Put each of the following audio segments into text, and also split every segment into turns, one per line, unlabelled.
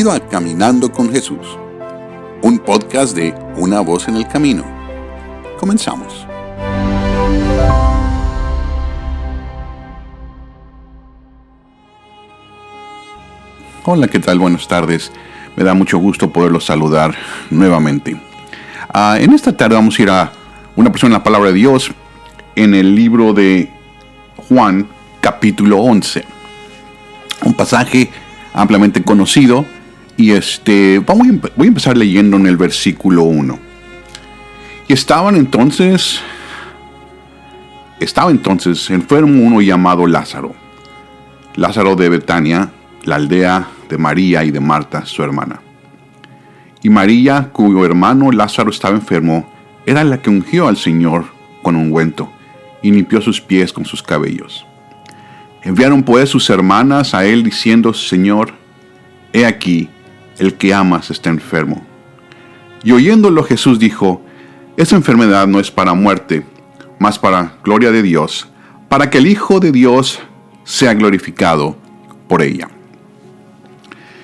Bienvenido a Caminando con Jesús, un podcast de Una Voz en el Camino. Comenzamos. Hola, ¿qué tal? Buenas tardes. Me da mucho gusto poderlos saludar nuevamente. En esta tarde vamos a ir a una porción de la Palabra de Dios en el libro de Juan, capítulo 11. Un pasaje ampliamente conocido y voy a empezar leyendo en el versículo 1. Y estaba entonces enfermo uno llamado Lázaro de Betania, la aldea de María y de Marta, su hermana. Y María, cuyo hermano Lázaro estaba enfermo, era la que ungió al Señor con ungüento y limpió sus pies con sus cabellos. Enviaron pues sus hermanas a él diciendo: Señor, he aquí, el que amas está enfermo. Y oyéndolo Jesús dijo: esa enfermedad no es para muerte, mas para gloria de Dios, para que el Hijo de Dios sea glorificado por ella.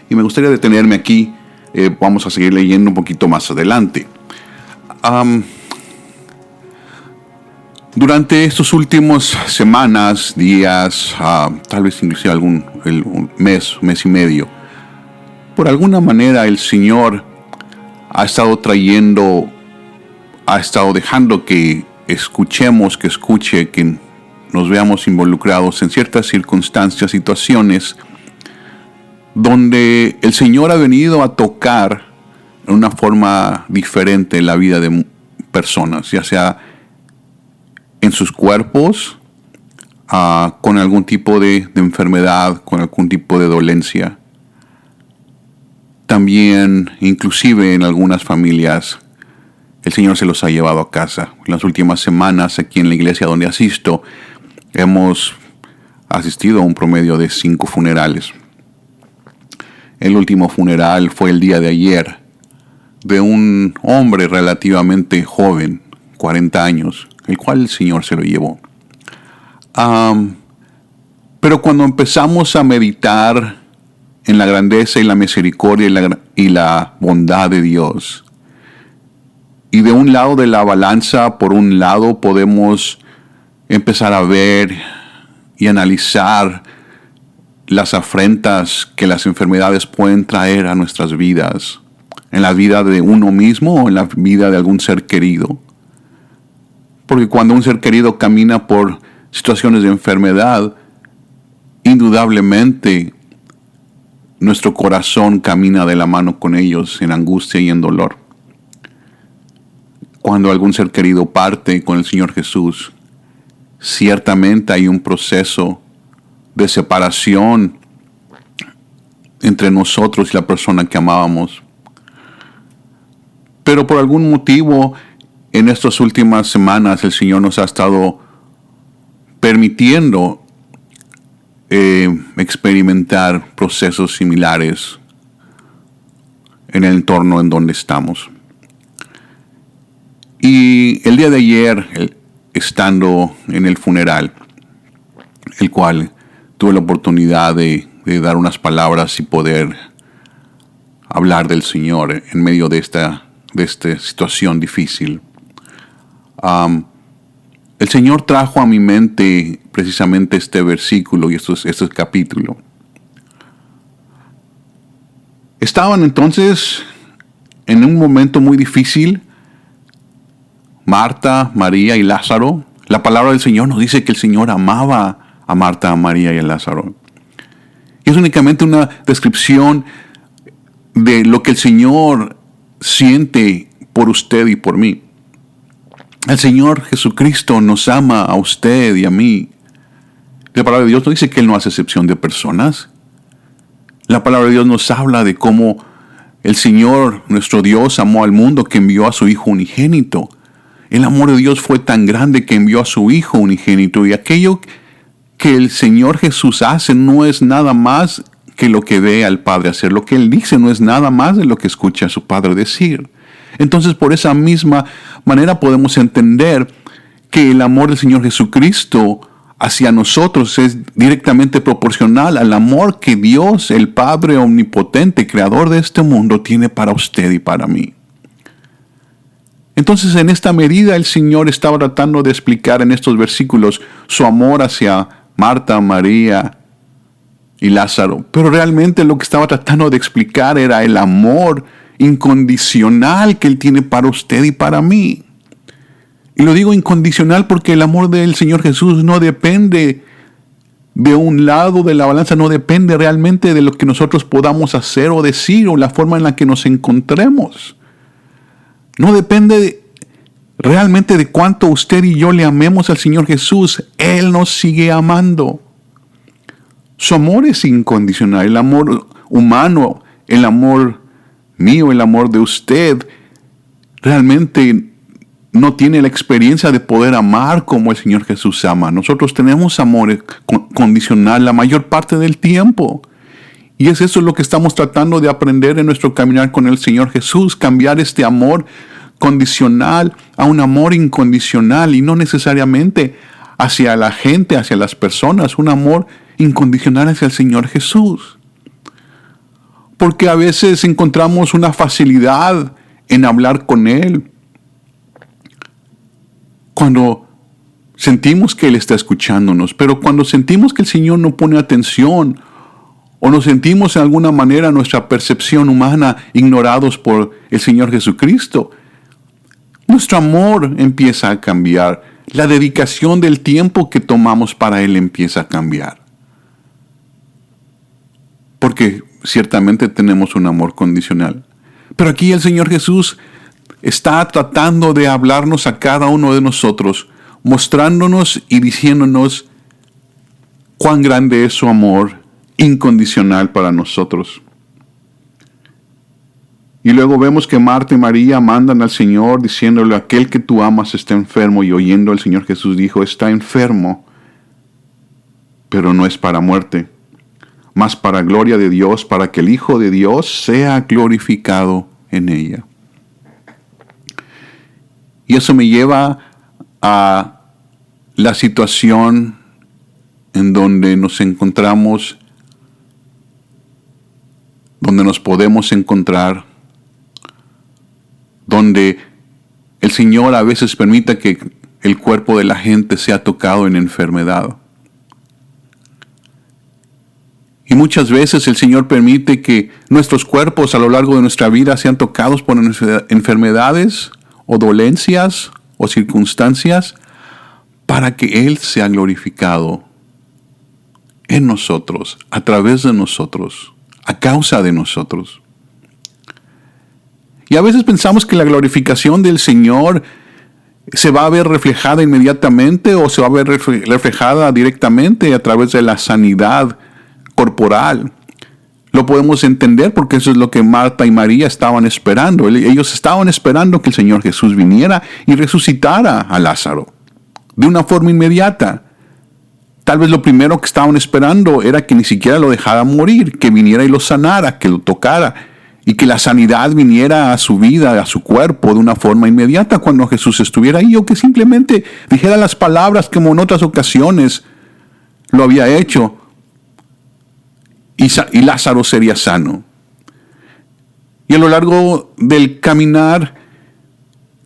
Y me gustaría detenerme aquí. Vamos a seguir leyendo un poquito más adelante. Durante estos últimos semanas, días, tal vez inclusive un mes y medio, por alguna manera el Señor ha estado dejando que que nos veamos involucrados en ciertas circunstancias, situaciones, donde el Señor ha venido a tocar en una forma diferente en la vida de personas, ya sea en sus cuerpos, con algún tipo de enfermedad, con algún tipo de dolencia. También, inclusive en algunas familias, el Señor se los ha llevado a casa. En las últimas semanas, aquí en la iglesia donde asisto, hemos asistido a un promedio de 5 funerales. El último funeral fue el día de ayer, de un hombre relativamente joven, 40 años, el cual el Señor se lo llevó. Pero cuando empezamos a meditar en la grandeza y la misericordia y la bondad de Dios, y de un lado de la balanza, por un lado, podemos empezar a ver y analizar las afrentas que las enfermedades pueden traer a nuestras vidas, en la vida de uno mismo o en la vida de algún ser querido. Porque cuando un ser querido camina por situaciones de enfermedad, indudablemente nuestro corazón camina de la mano con ellos en angustia y en dolor. Cuando algún ser querido parte con el Señor Jesús, ciertamente hay un proceso de separación entre nosotros y la persona que amábamos. Pero por algún motivo, en estas últimas semanas, el Señor nos ha estado permitiendo experimentar procesos similares en el entorno en donde estamos. Y el día de ayer, estando en el funeral, el cual tuve la oportunidad de dar unas palabras y poder hablar del Señor en medio de esta situación difícil. El Señor trajo a mi mente precisamente este versículo y este capítulo. Estaban entonces en un momento muy difícil, Marta, María y Lázaro. La palabra del Señor nos dice que el Señor amaba a Marta, a María y a Lázaro. Y es únicamente una descripción de lo que el Señor siente por usted y por mí. El Señor Jesucristo nos ama a usted y a mí. La palabra de Dios no dice que Él no hace excepción de personas. La palabra de Dios nos habla de cómo el Señor, nuestro Dios, amó al mundo, que envió a su Hijo unigénito. El amor de Dios fue tan grande que envió a su Hijo unigénito. Y aquello que el Señor Jesús hace no es nada más que lo que ve al Padre hacer. Lo que Él dice no es nada más de lo que escucha a su Padre decir. Entonces, por esa misma manera podemos entender que el amor del Señor Jesucristo hacia nosotros es directamente proporcional al amor que Dios, el Padre omnipotente, creador de este mundo, tiene para usted y para mí. Entonces, en esta medida, el Señor estaba tratando de explicar en estos versículos su amor hacia Marta, María y Lázaro. Pero realmente lo que estaba tratando de explicar era el amor incondicional que Él tiene para usted y para mí. Y lo digo incondicional porque el amor del Señor Jesús no depende de un lado de la balanza, no depende realmente de lo que nosotros podamos hacer o decir o la forma en la que nos encontremos. No depende realmente de cuánto usted y yo le amemos al Señor Jesús. Él nos sigue amando. Su amor es incondicional. El amor humano, el amor mío, el amor de usted, realmente no tiene la experiencia de poder amar como el Señor Jesús ama. Nosotros tenemos amor condicional la mayor parte del tiempo. Y es eso lo que estamos tratando de aprender en nuestro caminar con el Señor Jesús. Cambiar este amor condicional a un amor incondicional. Y no necesariamente hacia la gente, hacia las personas. Un amor incondicional hacia el Señor Jesús. Porque a veces encontramos una facilidad en hablar con Él. Cuando sentimos que Él está escuchándonos, pero cuando sentimos que el Señor no pone atención, o nos sentimos en alguna manera nuestra percepción humana ignorados por el Señor Jesucristo, nuestro amor empieza a cambiar. La dedicación del tiempo que tomamos para Él empieza a cambiar. Porque ciertamente tenemos un amor condicional. Pero aquí el Señor Jesús está tratando de hablarnos a cada uno de nosotros, mostrándonos y diciéndonos cuán grande es su amor incondicional para nosotros. Y luego vemos que Marta y María mandan al Señor diciéndole: aquel que tú amas está enfermo. Y oyendo al Señor Jesús dijo: está enfermo, pero no es para muerte, mas para gloria de Dios, para que el Hijo de Dios sea glorificado en ella. Y eso me lleva a la situación en donde nos encontramos, donde nos podemos encontrar, donde el Señor a veces permite que el cuerpo de la gente sea tocado en enfermedad. Y muchas veces el Señor permite que nuestros cuerpos a lo largo de nuestra vida sean tocados por enfermedades o dolencias o circunstancias para que Él sea glorificado en nosotros, a través de nosotros, a causa de nosotros. Y a veces pensamos que la glorificación del Señor se va a ver reflejada inmediatamente o se va a ver reflejada directamente a través de la sanidad corporal. Lo podemos entender porque eso es lo que Marta y María estaban esperando. Ellos estaban esperando que el Señor Jesús viniera y resucitara a Lázaro de una forma inmediata. Tal vez lo primero que estaban esperando era que ni siquiera lo dejara morir, que viniera y lo sanara, que lo tocara, y que la sanidad viniera a su vida, a su cuerpo, de una forma inmediata cuando Jesús estuviera ahí, o que simplemente dijera las palabras como en otras ocasiones lo había hecho, y Lázaro sería sano. Y a lo largo del caminar,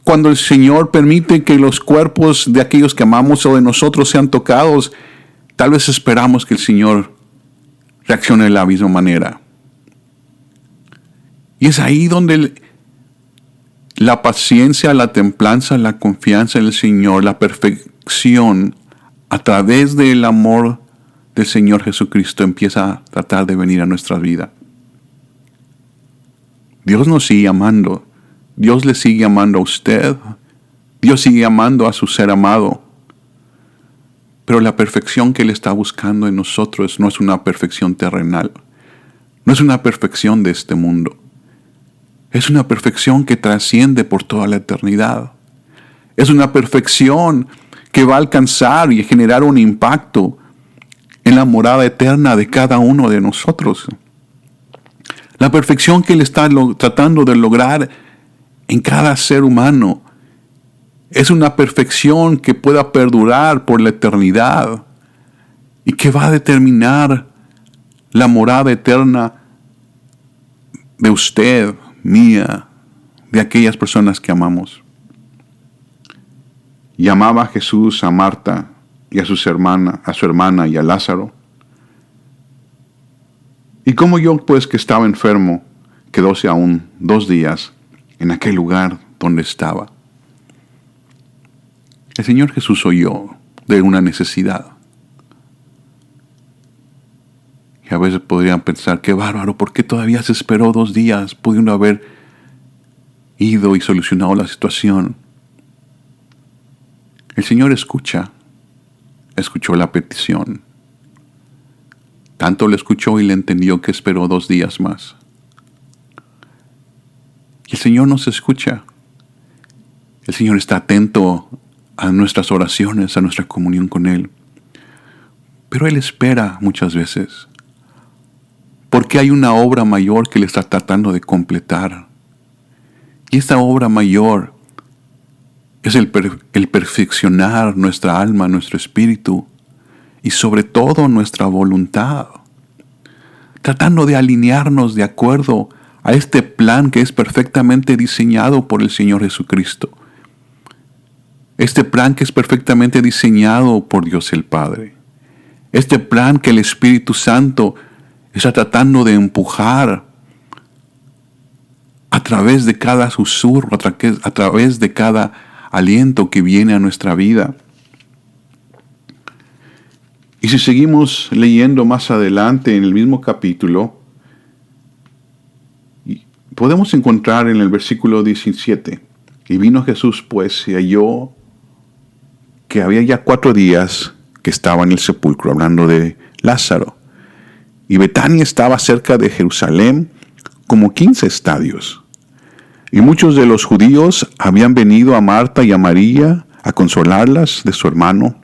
cuando el Señor permite que los cuerpos de aquellos que amamos o de nosotros sean tocados, tal vez esperamos que el Señor reaccione de la misma manera. Y es ahí donde la paciencia, la templanza, la confianza en el Señor, la perfección a través del amor del Señor Jesucristo empieza a tratar de venir a nuestra vida. Dios nos sigue amando. Dios le sigue amando a usted. Dios sigue amando a su ser amado. Pero la perfección que Él está buscando en nosotros no es una perfección terrenal. No es una perfección de este mundo. Es una perfección que trasciende por toda la eternidad. Es una perfección que va a alcanzar y generar un impacto en la morada eterna de cada uno de nosotros. La perfección que Él está tratando de lograr en cada ser humano es una perfección que pueda perdurar por la eternidad. y que va a determinar la morada eterna de usted, mía, de aquellas personas que amamos. Y amaba a Jesús, a Marta y a su hermana y a Lázaro. Y como yo, pues, que estaba enfermo, quedóse aún 2 días en aquel lugar donde estaba. El Señor Jesús oyó de una necesidad. Y a veces podrían pensar, qué bárbaro, ¿por qué todavía se esperó 2 días? Pudiendo haber ido y solucionado la situación. El Señor escuchó la petición. Tanto le escuchó y le entendió que esperó 2 días más. Y el Señor nos escucha. El Señor está atento a nuestras oraciones, a nuestra comunión con Él. Pero Él espera muchas veces, porque hay una obra mayor que Él está tratando de completar. Y esta obra mayor es el perfeccionar nuestra alma, nuestro espíritu y sobre todo nuestra voluntad, tratando de alinearnos de acuerdo a este plan que es perfectamente diseñado por el Señor Jesucristo. Este plan que es perfectamente diseñado por Dios el Padre. Este plan que el Espíritu Santo está tratando de empujar a través de cada susurro, a través de cada aliento que viene a nuestra vida. Y si seguimos leyendo más adelante en el mismo capítulo, podemos encontrar en el versículo 17, y vino Jesús pues y halló que había ya 4 días que estaba en el sepulcro, hablando de Lázaro. Y Betania estaba cerca de Jerusalén, como 15 estadios. Y muchos de los judíos habían venido a Marta y a María a consolarlas de su hermano.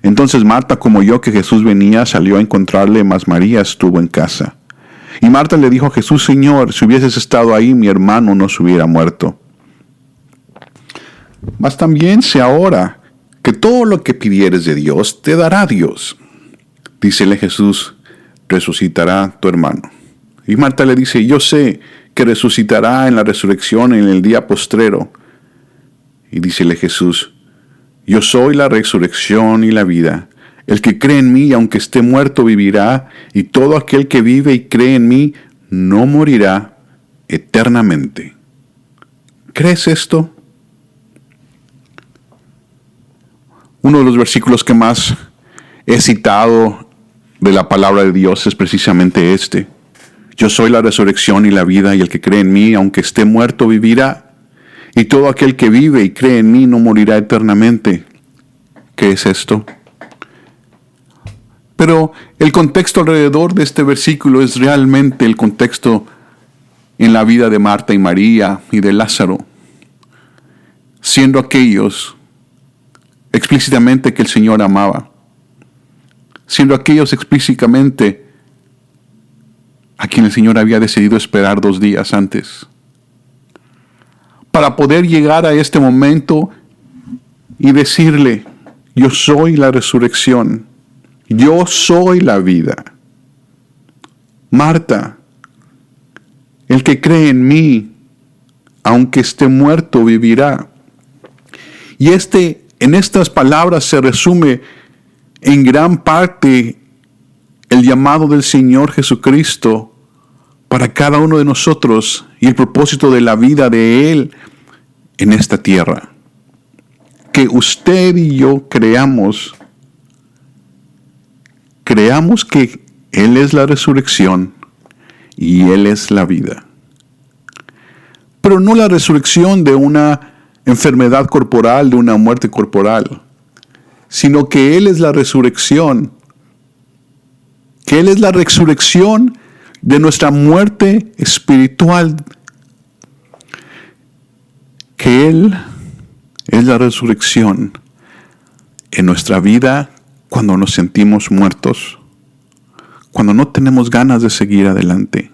Entonces Marta, como oyó que Jesús venía, salió a encontrarle, mas María estuvo en casa. Y Marta le dijo a Jesús, Señor, si hubieses estado ahí, mi hermano no se hubiera muerto. Mas también sé ahora que todo lo que pidieres de Dios, te dará Dios. Dícele Jesús, resucitará tu hermano. Y Marta le dice, yo sé que resucitará en la resurrección en el día postrero. Y dícele Jesús, yo soy la resurrección y la vida. El que cree en mí, aunque esté muerto, vivirá, y todo aquel que vive y cree en mí, no morirá eternamente. ¿Crees esto? Uno de los versículos que más he citado de la palabra de Dios es precisamente este. Yo soy la resurrección y la vida, y el que cree en mí, aunque esté muerto, vivirá. Y todo aquel que vive y cree en mí no morirá eternamente. ¿Qué es esto? Pero el contexto alrededor de este versículo es realmente el contexto en la vida de Marta y María y de Lázaro, siendo aquellos explícitamente que el Señor amaba, siendo aquellos explícitamente a quien el Señor había decidido esperar 2 días antes, para poder llegar a este momento y decirle, yo soy la resurrección, yo soy la vida. Marta, el que cree en mí, aunque esté muerto, vivirá. Y en estas palabras se resume en gran parte el llamado del Señor Jesucristo para cada uno de nosotros y el propósito de la vida de Él en esta tierra. Que usted y yo creamos que Él es la resurrección y Él es la vida. Pero no la resurrección de una enfermedad corporal, de una muerte corporal, sino que Él es la resurrección. Que Él es la resurrección de nuestra muerte espiritual. Que Él es la resurrección en nuestra vida cuando nos sentimos muertos, cuando no tenemos ganas de seguir adelante,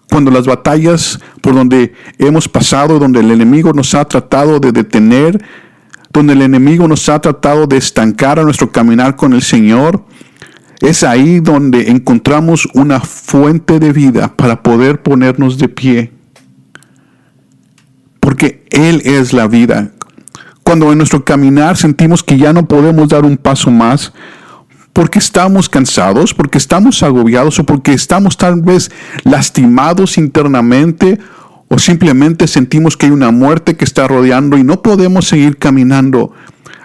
cuando las batallas por donde hemos pasado, donde el enemigo nos ha tratado de detener, donde el enemigo nos ha tratado de estancar a nuestro caminar con el Señor, es ahí donde encontramos una fuente de vida para poder ponernos de pie. Porque Él es la vida. Cuando en nuestro caminar sentimos que ya no podemos dar un paso más, porque estamos cansados, porque estamos agobiados o porque estamos tal vez lastimados internamente, o simplemente sentimos que hay una muerte que está rodeando y no podemos seguir caminando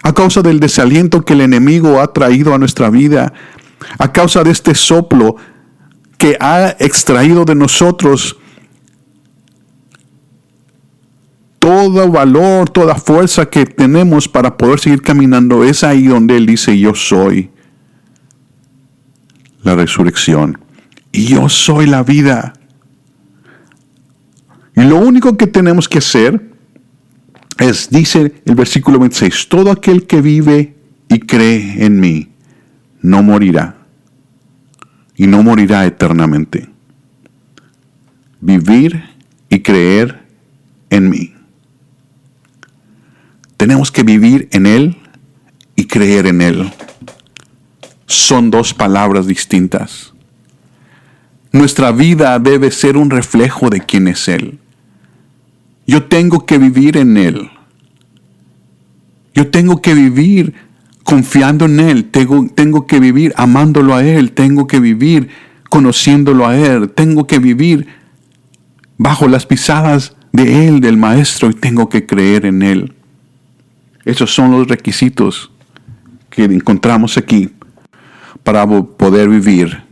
a causa del desaliento que el enemigo ha traído a nuestra vida, a causa de este soplo que ha extraído de nosotros todo valor, toda fuerza que tenemos para poder seguir caminando. Es ahí donde Él dice: yo soy la resurrección y yo soy la vida. Y lo único que tenemos que hacer es, dice el versículo 26, todo aquel que vive y cree en mí no morirá, y no morirá eternamente. Vivir y creer en mí. Tenemos que vivir en Él y creer en Él. Son dos palabras distintas. Nuestra vida debe ser un reflejo de quién es Él. Yo tengo que vivir en Él. Yo tengo que vivir confiando en Él. Tengo que vivir amándolo a Él. Tengo que vivir conociéndolo a Él. Tengo que vivir bajo las pisadas de Él, del Maestro, y tengo que creer en Él. Esos son los requisitos que encontramos aquí para poder vivir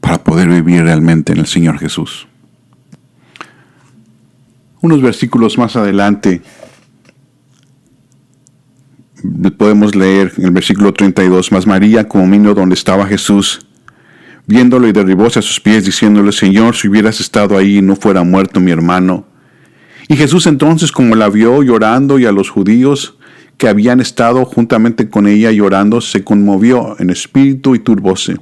realmente en el Señor Jesús. Unos versículos más adelante podemos leer en el versículo 32, mas María, como vino donde estaba Jesús, viéndolo, y derribóse a sus pies, diciéndole: Señor, si hubieras estado ahí, no fuera muerto mi hermano. Y Jesús entonces, como la vio llorando, y a los judíos que habían estado juntamente con ella llorando, se conmovió en espíritu y turbóse.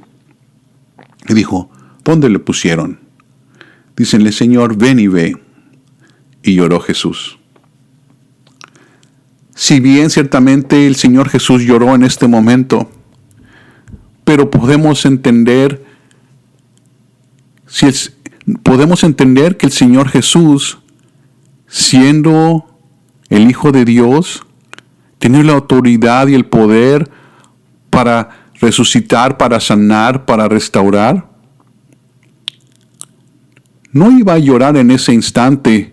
Y dijo: ¿dónde le pusieron? Dícenle: Señor, ven y ve. Y lloró Jesús. Si bien ciertamente el Señor Jesús lloró en este momento, pero podemos entender que el Señor Jesús, siendo el Hijo de Dios, tiene la autoridad y el poder para resucitar, para sanar, para restaurar. No iba a llorar en ese instante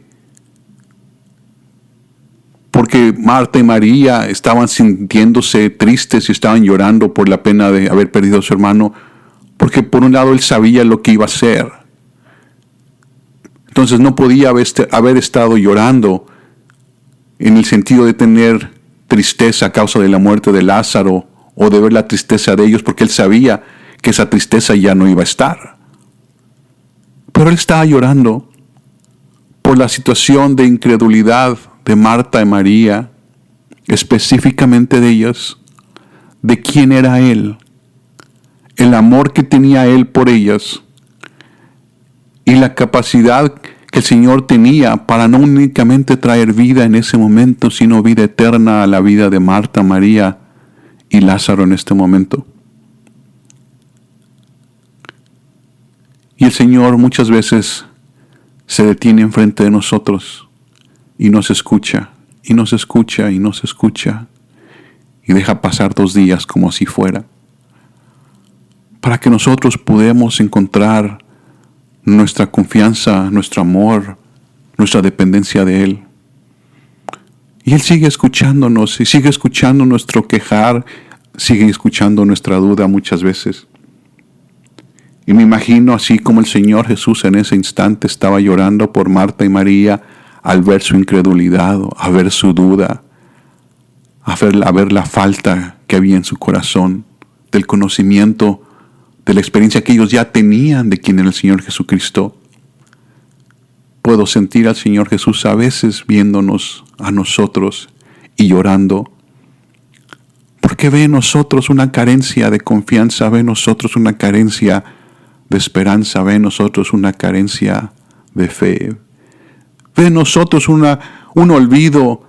porque Marta y María estaban sintiéndose tristes y estaban llorando por la pena de haber perdido a su hermano, porque por un lado Él sabía lo que iba a hacer. Entonces no podía haber estado llorando en el sentido de tener tristeza a causa de la muerte de Lázaro o de ver la tristeza de ellos, porque Él sabía que esa tristeza ya no iba a estar. Pero Él estaba llorando por la situación de incredulidad de Marta y María, específicamente de ellas, de quién era Él, el amor que tenía Él por ellas y la capacidad que el Señor tenía para no únicamente traer vida en ese momento, sino vida eterna a la vida de Marta, María y Lázaro en este momento. Y el Señor muchas veces se detiene enfrente de nosotros y nos escucha, y nos escucha, y nos escucha, y deja pasar 2 días como si fuera, para que nosotros podamos encontrar nuestra confianza, nuestro amor, nuestra dependencia de Él. Y Él sigue escuchándonos, y sigue escuchando nuestro quejar, sigue escuchando nuestra duda muchas veces. Y me imagino así como el Señor Jesús en ese instante estaba llorando por Marta y María, al ver su incredulidad, a ver su duda, a ver la falta que había en su corazón, del conocimiento, de la experiencia que ellos ya tenían de quién era el Señor Jesucristo. Puedo sentir al Señor Jesús a veces viéndonos a nosotros y llorando, porque ve en nosotros una carencia de confianza, ve en nosotros una carencia de esperanza, ve en nosotros una carencia de fe. Ve en nosotros un olvido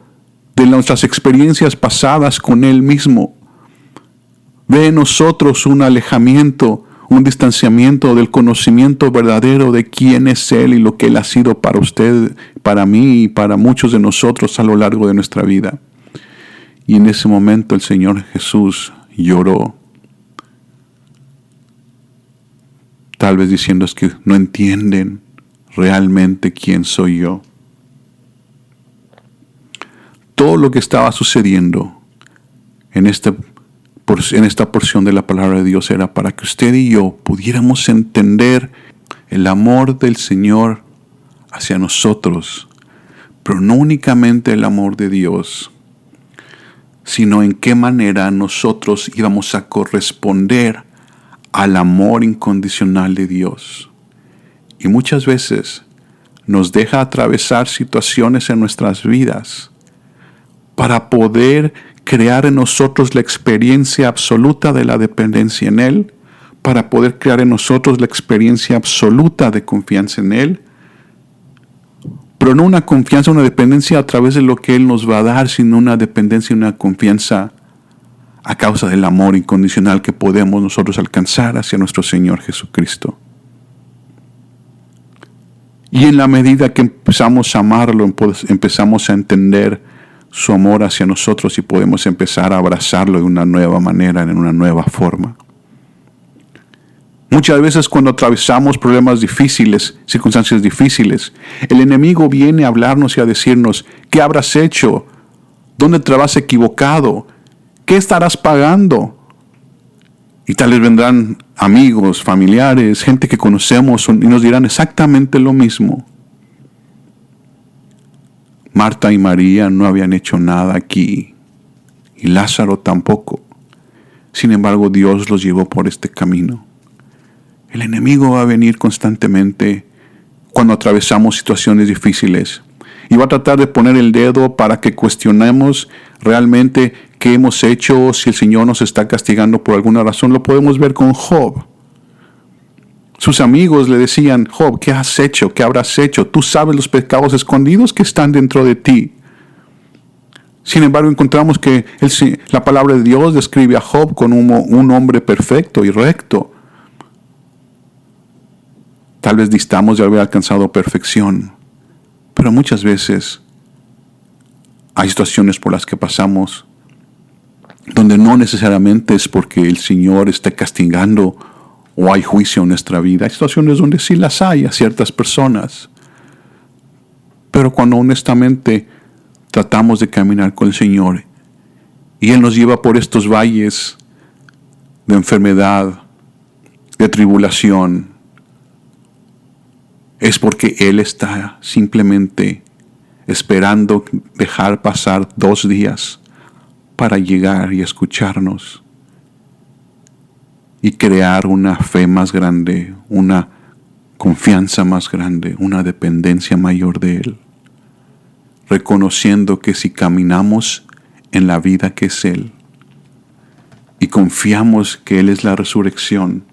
de nuestras experiencias pasadas con Él mismo. Ve en nosotros un alejamiento, un distanciamiento del conocimiento verdadero de quién es Él y lo que Él ha sido para usted, para mí y para muchos de nosotros a lo largo de nuestra vida. Y en ese momento el Señor Jesús lloró, tal vez diciendo: es que no entienden realmente quién soy yo. Todo lo que estaba sucediendo en esta porción de la palabra de Dios era para que usted y yo pudiéramos entender el amor del Señor hacia nosotros, pero no únicamente el amor de Dios, sino en qué manera nosotros íbamos a corresponder al amor incondicional de Dios. Y muchas veces nos deja atravesar situaciones en nuestras vidas para poder crear en nosotros la experiencia absoluta de la dependencia en Él, para poder crear en nosotros la experiencia absoluta de confianza en Él, pero no una confianza, una dependencia a través de lo que Él nos va a dar, sino una dependencia y una confianza a causa del amor incondicional que podemos nosotros alcanzar hacia nuestro Señor Jesucristo. Y en la medida que empezamos a amarlo, empezamos a entender su amor hacia nosotros y podemos empezar a abrazarlo de una nueva manera, en una nueva forma. Muchas veces cuando atravesamos problemas difíciles, circunstancias difíciles, el enemigo viene a hablarnos y a decirnos: ¿qué habrás hecho? ¿Dónde te habrás equivocado? ¿Qué estarás pagando? Y tal vez vendrán amigos, familiares, gente que conocemos y nos dirán exactamente lo mismo. Marta y María no habían hecho nada aquí, y Lázaro tampoco. Sin embargo, Dios los llevó por este camino. El enemigo va a venir constantemente cuando atravesamos situaciones difíciles y va a tratar de poner el dedo para que cuestionemos realmente qué hemos hecho, si el Señor nos está castigando por alguna razón. Lo podemos ver con Job. Sus amigos le decían: Job, ¿qué has hecho? ¿Qué habrás hecho? Tú sabes los pecados escondidos que están dentro de ti. Sin embargo, encontramos que la palabra de Dios describe a Job como un hombre perfecto y recto. Tal vez distamos de haber alcanzado perfección, pero muchas veces hay situaciones por las que pasamos donde no necesariamente es porque el Señor esté castigando o hay juicio en nuestra vida. Hay situaciones donde sí las hay a ciertas personas. Pero cuando honestamente tratamos de caminar con el Señor y Él nos lleva por estos valles de enfermedad, de tribulación, es porque Él está simplemente esperando dejar pasar 2 días para llegar y escucharnos y crear una fe más grande, una confianza más grande, una dependencia mayor de Él, reconociendo que si caminamos en la vida que es Él y confiamos que Él es la resurrección,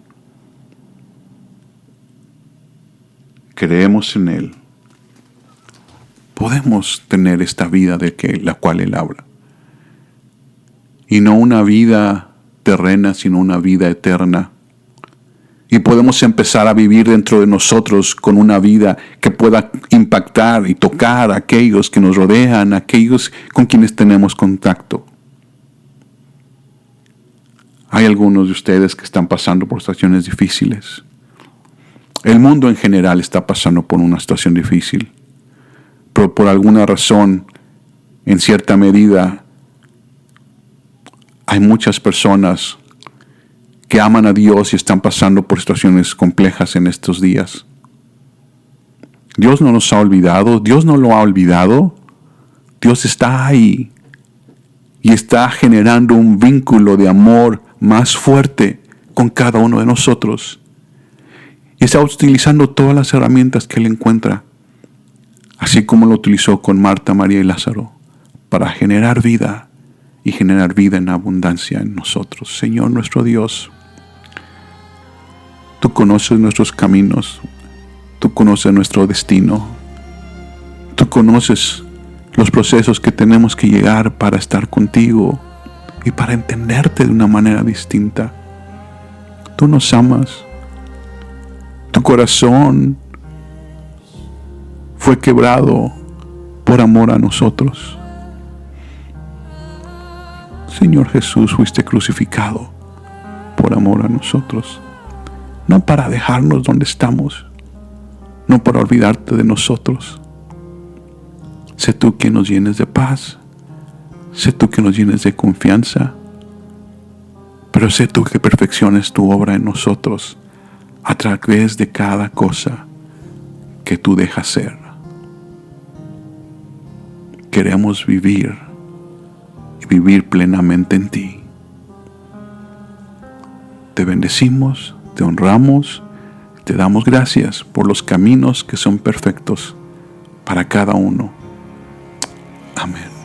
creemos en Él, podemos tener esta vida de la cual Él habla. Y no una vida terrena, sino una vida eterna. Y podemos empezar a vivir dentro de nosotros con una vida que pueda impactar y tocar a aquellos que nos rodean, a aquellos con quienes tenemos contacto. Hay algunos de ustedes que están pasando por situaciones difíciles. El mundo en general está pasando por una situación difícil. Pero por alguna razón, en cierta medida, hay muchas personas que aman a Dios y están pasando por situaciones complejas en estos días. Dios no nos ha olvidado, Dios no lo ha olvidado. Dios está ahí y está generando un vínculo de amor más fuerte con cada uno de nosotros. Y está utilizando todas las herramientas que Él encuentra, así como lo utilizó con Marta, María y Lázaro, para generar vida y generar vida en abundancia en nosotros. Señor nuestro Dios, Tú conoces nuestros caminos, Tú conoces nuestro destino, Tú conoces los procesos que tenemos que llegar para estar contigo y para entenderte de una manera distinta. Tú nos amas. Tu corazón fue quebrado por amor a nosotros. Señor Jesús, fuiste crucificado por amor a nosotros. No para dejarnos donde estamos, no para olvidarte de nosotros. Sé tú quien nos llenes de paz, sé tú que nos llenes de confianza, pero sé tú que perfecciones tu obra en nosotros a través de cada cosa que tú dejas ser. Queremos vivir y vivir plenamente en ti. Te bendecimos, te honramos, te damos gracias por los caminos que son perfectos para cada uno. Amén.